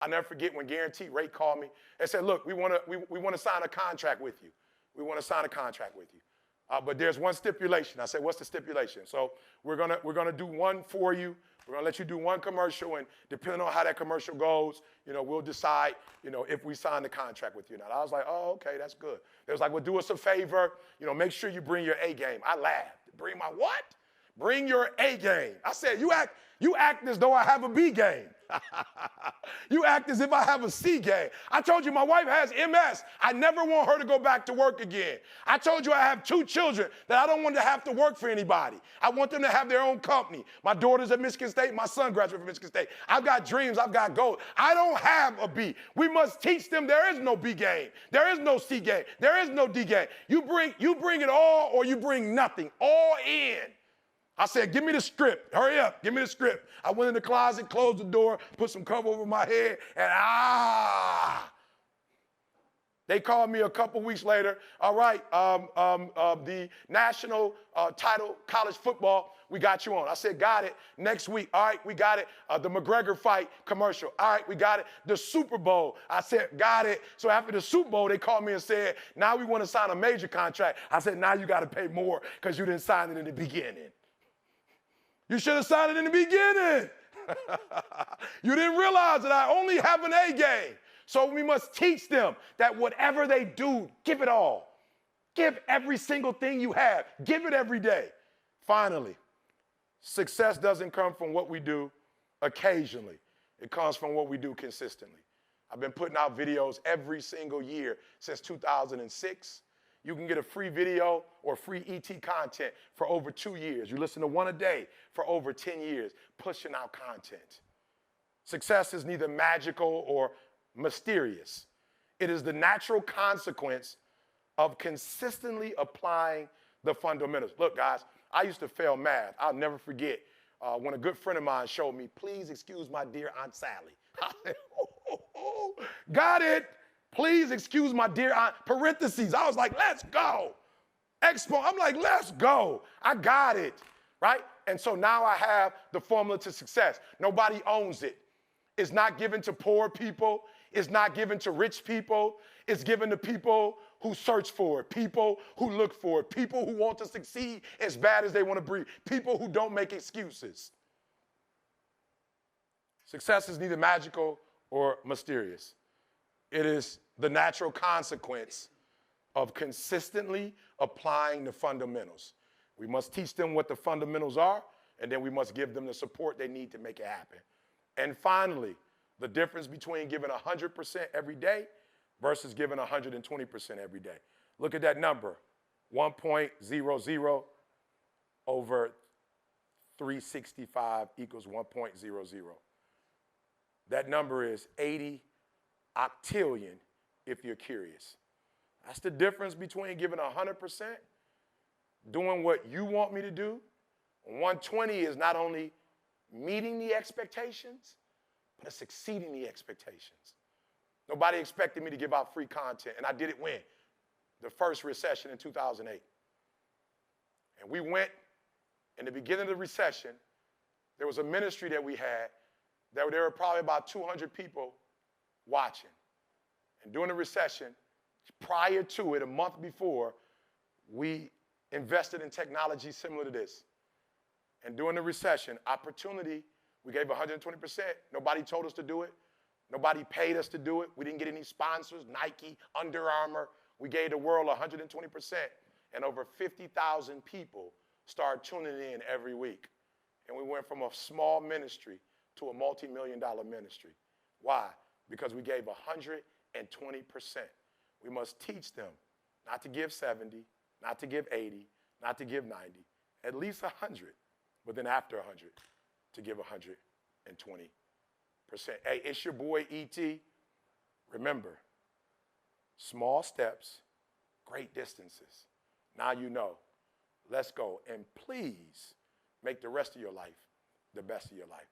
I never forget when Guaranteed Rate called me and said, look, we want to sign a contract with you. We want to sign a contract with you. But there's one stipulation. I said, what's the stipulation? So we're gonna do one for you. We're gonna let you do one commercial, and depending on how that commercial goes, we'll decide, if we sign the contract with you or not. I was like, oh, okay, that's good. They was like, well, do us a favor, make sure you bring your A game. I laughed. Bring my what? Bring your A game. I said, you act as though I have a B game. You act as if I have a C game. I told you my wife has MS. I never want her to go back to work again. I told you I have 2 children that I don't want to have to work for anybody. I want them to have their own company. My daughter's at Michigan State. My son graduated from Michigan State. I've got dreams. I've got goals. I don't have a B. We must teach them there is no B game. There is no C game. There is no D game. You bring it all or you bring nothing. All in. I said, give me the script. Hurry up. Give me the script. I went in the closet, closed the door, put some cover over my head, and They called me a couple weeks later. All right, the national title, college football, we got you on. I said, got it. Next week, all right, we got it. The McGregor fight commercial, all right, we got it. The Super Bowl, I said, got it. So after the Super Bowl, they called me and said, now we want to sign a major contract. I said, now you got to pay more because you didn't sign it in the beginning. You should have signed it in the beginning. You didn't realize that I only have an A game. So we must teach them that whatever they do, give it all. Give every single thing you have. Give it every day. Finally, success doesn't come from what we do occasionally. It comes from what we do consistently. I've been putting out videos every single year since 2006. You can get a free video or free ET content for over 2 years. You listen to one a day for over 10 years, pushing out content. Success is neither magical or mysterious. It is the natural consequence of consistently applying the fundamentals. Look, guys, I used to fail math. I'll never forget when a good friend of mine showed me, please excuse my dear Aunt Sally. I said, got it. Please excuse my dear aunt, parentheses. I was like, let's go. Expo, I'm like, let's go. I got it, right? And so now I have the formula to success. Nobody owns it. It's not given to poor people. It's not given to rich people. It's given to people who search for it, people who look for it, people who want to succeed as bad as they want to breathe, people who don't make excuses. Success is neither magical or mysterious. It is the natural consequence of consistently applying the fundamentals. We must teach them what the fundamentals are, and then we must give them the support they need to make it happen. And finally, the difference between giving 100% every day versus giving 120% every day. Look at that number, 1.00 over 365 equals 1.00. That number is 80 octillion, if you're curious. That's the difference between giving 100%, doing what you want me to do. 120 is not only meeting the expectations, but it's exceeding the expectations. Nobody expected me to give out free content, and I did it when? The first recession in 2008. And we went, in the beginning of the recession, there was a ministry that we had, there were probably about 200 people watching. And during the recession, prior to it, a month before, we invested in technology similar to this. And during the recession, opportunity, we gave 120%. Nobody told us to do it. Nobody paid us to do it. We didn't get any sponsors, Nike, Under Armour. We gave the world 120%. And over 50,000 people started tuning in every week. And we went from a small ministry to a multi-million-dollar ministry. Why? Because we gave 120%. We must teach them not to give 70, not to give 80, not to give 90, at least 100, but then after 100, to give 120%. Hey, it's your boy E.T. Remember, small steps, great distances. Now you know. Let's go. And please make the rest of your life the best of your life.